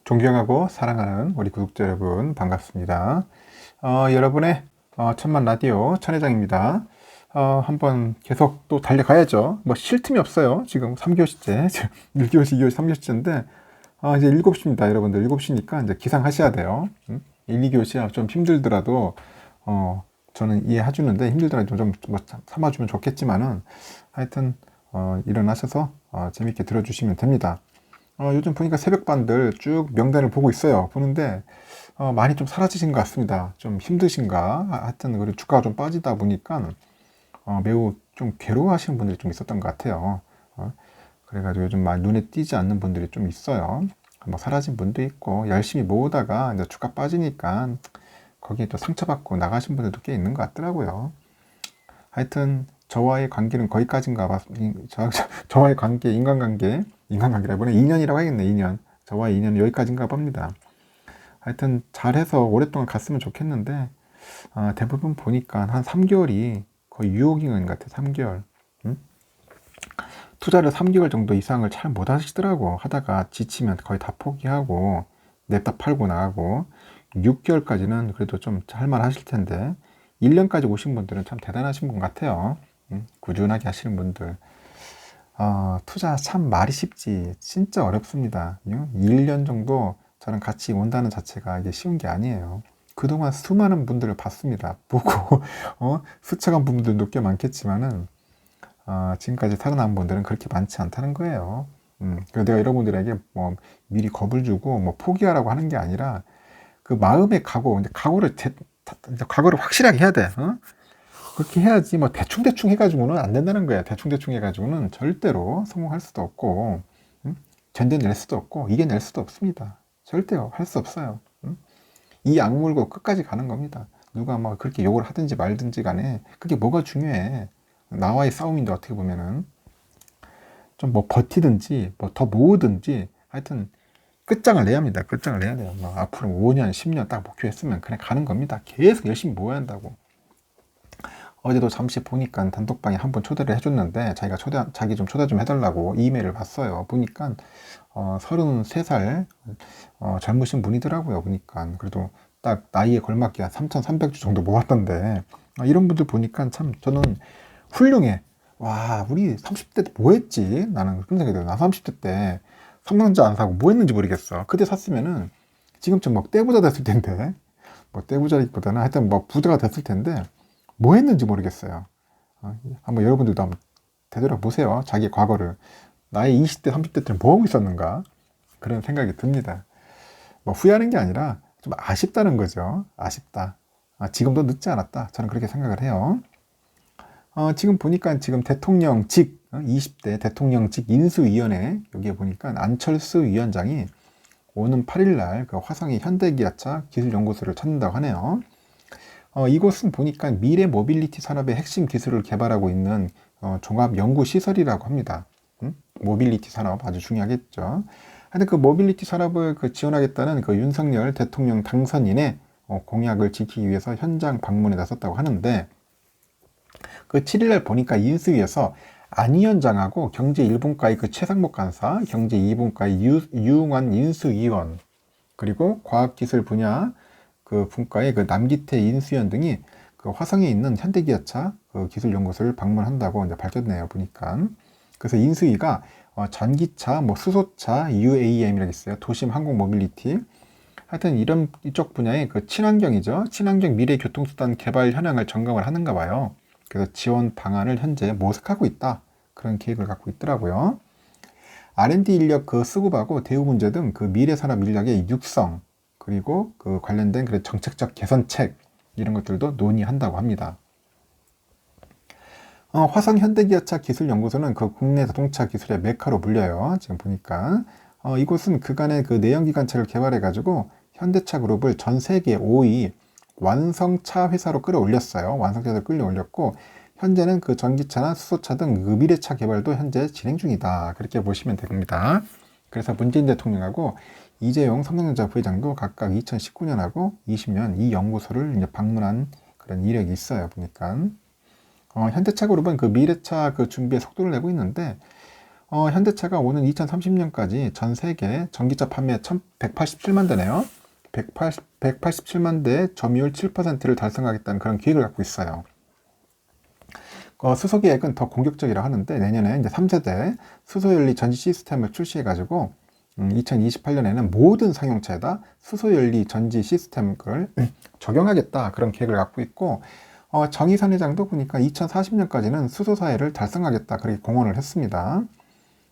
존경하고 사랑하는 우리 구독자 여러분 반갑습니다. 여러분의 천만 라디오 천회장입니다. 한번 계속 또 달려가야죠. 뭐 쉴 틈이 없어요. 지금 3교시째, 1교시, 2교시, 3교시째인데 이제 7시입니다. 여러분들 7시니까 이제 기상하셔야 돼요. 1, 2교시야 좀 힘들더라도 저는 이해해주는데 힘들더라도 뭐 삼아주면 좋겠지만은 하여튼 일어나셔서 재밌게 들어주시면 됩니다. 요즘 보니까 새벽반들 쭉 명단을 보고 있어요. 보는데 많이 좀 사라지신 것 같습니다. 좀 힘드신가? 하여튼 그리고 주가가 좀 빠지다 보니까 매우 좀 괴로워하시는 분들이 좀 있었던 것 같아요. 그래가지고 요즘 막 눈에 띄지 않는 분들이 좀 있어요. 뭐 사라진 분도 있고 열심히 모으다가 이제 주가 빠지니까 거기에 또 상처받고 나가신 분들도 꽤 있는 것 같더라고요. 하여튼 저와의 관계는 거기까지인가 봐. 저와의 관계, 인간관계라 이번에 인연이라고 하겠네. 인연. 저와의 인연은 여기까지인가 봅니다. 하여튼 잘해서 오랫동안 갔으면 좋겠는데 대부분 보니까 한 3개월이 거의 유효기간 같아. 3개월. 응? 투자를 3개월 정도 이상을 잘 못 하시더라고. 하다가 지치면 거의 다 포기하고 냅다 팔고 나가고 6개월까지는 그래도 좀 할만 하실 텐데 1년까지 오신 분들은 참 대단하신 분 같아요. 꾸준하게 하시는 분들. 투자 참 말이 쉽지 진짜 어렵습니다. 1년 정도 저랑 같이 온다는 자체가 이게 쉬운 게 아니에요. 그동안 수많은 분들을 봤습니다. 보고 스쳐간 분들도 꽤 많겠지만은 지금까지 살아남은 분들은 그렇게 많지 않다는 거예요. 그래서 내가 여러분들에게 뭐 미리 겁을 주고 뭐 포기하라고 하는 게 아니라 그 마음의 각오, 이제 각오를 확실하게 해야 돼. 그렇게 해야지 뭐 대충대충 해가지고는 안 된다는 거야. 대충대충 해가지고는 절대로 성공할 수도 없고 견뎌낼 수도 없고 이겨낼 수도 없습니다. 절대로 할 수 없어요. 이 악물고 끝까지 가는 겁니다. 누가 뭐 그렇게 욕을 하든지 말든지 간에 그게 뭐가 중요해. 나와의 싸움인데 어떻게 보면은 좀 뭐 버티든지 뭐 더 모으든지 하여튼 끝장을 내야 합니다. 끝장을 내야 돼요. 뭐 앞으로 5년, 10년 딱 목표했으면 그냥 가는 겁니다. 계속 열심히 모아야 한다고. 어제도 잠시 보니까 단톡방에 한 번 초대를 해줬는데 자기 좀 초대 좀 해달라고 이메일을 봤어요. 보니까 33살 젊으신 분이더라고요. 보니까 그래도 딱 나이에 걸맞게 한 3,300주 정도 모았던데 이런 분들 보니까 참 저는 훌륭해. 와, 우리 30대 때 뭐 했지? 나는 그런 생각이 들어요. 나 30대 때 삼성전자 안 사고 뭐 했는지 모르겠어. 그때 샀으면은 지금쯤 막 떼부자 됐을 텐데 뭐 떼부자기보다는 하여튼 뭐 부자가 됐을 텐데 뭐 했는지 모르겠어요. 한번 여러분들도 한번 되돌아보세요. 자기 과거를. 나의 20대, 30대 때는 뭐 하고 있었는가? 그런 생각이 듭니다. 뭐 후회하는 게 아니라 좀 아쉽다는 거죠. 아쉽다. 지금도 늦지 않았다. 저는 그렇게 생각을 해요. 지금 보니까 지금 대통령직, 20대 대통령직 인수위원회, 여기에 보니까 안철수 위원장이 오는 8일날 그 화성의 현대기아차 기술연구소를 찾는다고 하네요. 이곳은 보니까 미래 모빌리티 산업의 핵심 기술을 개발하고 있는 종합연구시설이라고 합니다. 모빌리티 산업 아주 중요하겠죠. 하여튼 그 모빌리티 산업을 지원하겠다는 그 윤석열 대통령 당선인의 공약을 지키기 위해서 현장 방문에 나섰다고 하는데 그 7일날 보니까 인수위에서 안 위원장하고 경제 1분과의 그 최상목 간사, 경제 2분과의 유웅환 인수위원, 그리고 과학기술 분야 그 분과의 그 남기태 인수위원 등이 그 화성에 있는 현대기아차 그 기술연구소를 방문한다고 이제 밝혔네요. 보니까. 그래서 인수위가 전기차, 뭐 수소차, UAM이라고 있어요. 도심 항공 모빌리티. 하여튼 이쪽 분야의 그 친환경이죠. 친환경 미래 교통수단 개발 현황을 점검을 하는가 봐요. 그래서 지원 방안을 현재 모색하고 있다. 그런 계획을 갖고 있더라고요. R&D 인력 그 수급하고 대우 문제 등 그 미래 산업 인력의 육성, 그리고 그 관련된 그 정책적 개선책 이런 것들도 논의한다고 합니다. 화성 현대기아차 기술연구소는 그 국내 자동차 기술의 메카로 불려요. 지금 보니까 이곳은 그간의 그 내연기관차를 개발해가지고 현대차 그룹을 전 세계 5위 완성차 회사로 끌어올렸어요. 완성차로 끌어올렸고 현재는 그 전기차나 수소차 등 그 미래차 개발도 현재 진행 중이다. 그렇게 보시면 됩니다. 그래서 문재인 대통령하고 이재용 삼성전자 부회장도 각각 2019년하고 20년 이 연구소를 이제 방문한 그런 이력이 있어요. 보니까 현대차 그룹은 그 미래차 그 준비에 속도를 내고 있는데 현대차가 오는 2030년까지 전 세계 전기차 판매 187만 대네요. 187만 대 점유율 7%를 달성하겠다는 그런 계획을 갖고 있어요. 수소 계획은 더 공격적이라 하는데 내년에 이제 3세대 수소연료 전지 시스템을 출시해가지고 2028년에는 모든 상용차에다 수소연료 전지 시스템을 적용하겠다 그런 계획을 갖고 있고 정의선 회장도 보니까 2040년까지는 수소 사회를 달성하겠다 그렇게 공언을 했습니다.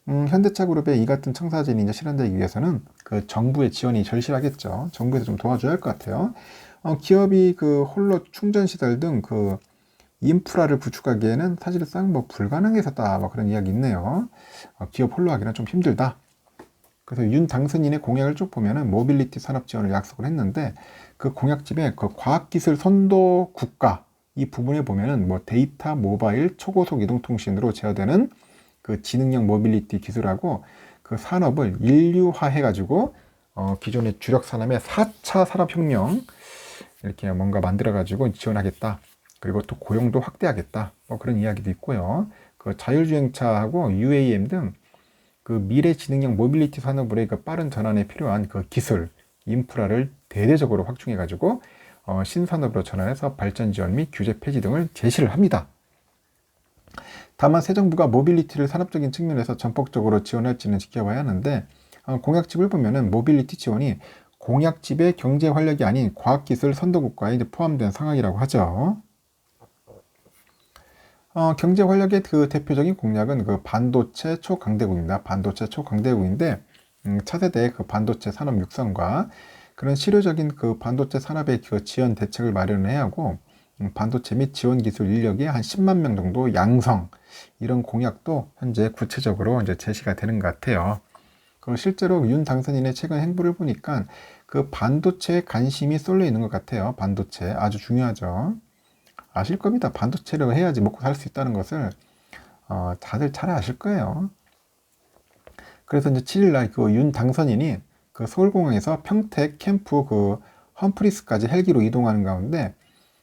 현대차 그룹의 이 같은 청사진이 이제 실현되기 위해서는 그 정부의 지원이 절실하겠죠. 정부에서 좀 도와줘야 할 것 같아요. 기업이 그 홀로 충전 시설 등 그 인프라를 구축하기에는 사실상 뭐 불가능해서다 뭐 그런 이야기 있네요. 기업 홀로 하기는 좀 힘들다. 그래서 윤 당선인의 공약을 쭉 보면은 모빌리티 산업 지원을 약속을 했는데 그 공약집에 그 과학기술 선도 국가 이 부분에 보면은 뭐 데이터 모바일 초고속 이동통신으로 제어되는 그 지능형 모빌리티 기술하고 그 산업을 인류화 해가지고 기존의 주력 산업의 4차 산업혁명 이렇게 뭔가 만들어가지고 지원하겠다. 그리고 또 고용도 확대하겠다. 뭐 그런 이야기도 있고요. 그 자율주행차하고 UAM 등 그 미래 지능형 모빌리티 산업으로의 그 빠른 전환에 필요한 그 기술, 인프라를 대대적으로 확충해가지고 신산업으로 전환해서 발전 지원 및 규제 폐지 등을 제시를 합니다. 다만 새 정부가 모빌리티를 산업적인 측면에서 전폭적으로 지원할지는 지켜봐야 하는데 공약집을 보면은 모빌리티 지원이 공약집의 경제 활력이 아닌 과학기술 선도국가에 포함된 상황이라고 하죠. 경제 활력의 그 대표적인 공약은 그 반도체 초강대국입니다. 반도체 초강대국인데 차세대의 그 반도체 산업 육성과 그런 실효적인 그 반도체 산업의 그 지원 대책을 마련해야 하고 반도체 및 지원 기술 인력이 한 10만 명 정도 양성 이런 공약도 현재 구체적으로 이제 제시가 되는 것 같아요. 그리고 실제로 윤 당선인의 최근 행보를 보니까 그 반도체에 관심이 쏠려 있는 것 같아요. 반도체 아주 중요하죠. 아실 겁니다. 반도체를 해야지 먹고 살 수 있다는 것을 다들 잘 아실 거예요. 그래서 이제 7일날 그 윤 당선인이 그 서울공항에서 평택 캠프 그 험프리스까지 헬기로 이동하는 가운데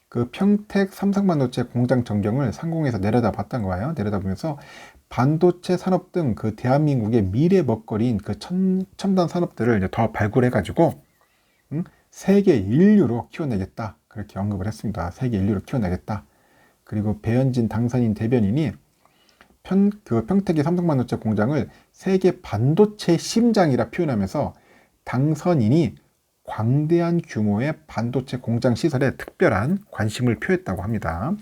그 평택 삼성반도체 공장 전경을 상공에서 내려다 봤던 거예요. 내려다 보면서 반도체 산업 등 그 대한민국의 미래 먹거리인 그 첨단 산업들을 이제 더 발굴해가지고 세계 인류로 키워내겠다. 그렇게 언급을 했습니다. 세계 인류로 키워내겠다. 그리고 배현진 당선인 대변인이 그 평택의 삼성반도체 공장을 세계 반도체 심장이라 표현하면서 당선인이 광대한 규모의 반도체 공장 시설에 특별한 관심을 표했다고 합니다.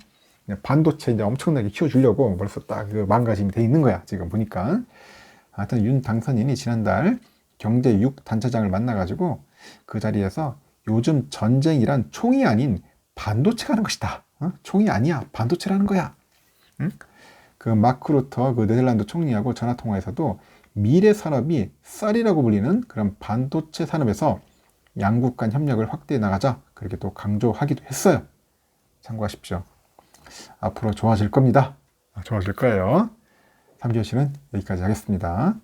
반도체 이제 엄청나게 키워주려고 벌써 딱 그 마음가짐이 돼 있는 거야. 지금 보니까. 하여튼 윤 당선인이 지난달 경제 6단체장을 만나가지고 그 자리에서 요즘 전쟁이란 총이 아닌 반도체가 하는 것이다. 총이 아니야. 반도체라는 거야. 응? 그 마크 루터 그 네덜란드 총리하고 전화통화에서도 미래 산업이 쌀이라고 불리는 그런 반도체 산업에서 양국 간 협력을 확대해 나가자. 그렇게 또 강조하기도 했어요. 참고하십시오. 앞으로 좋아질 겁니다. 좋아질 거예요. 3교시는 여기까지 하겠습니다.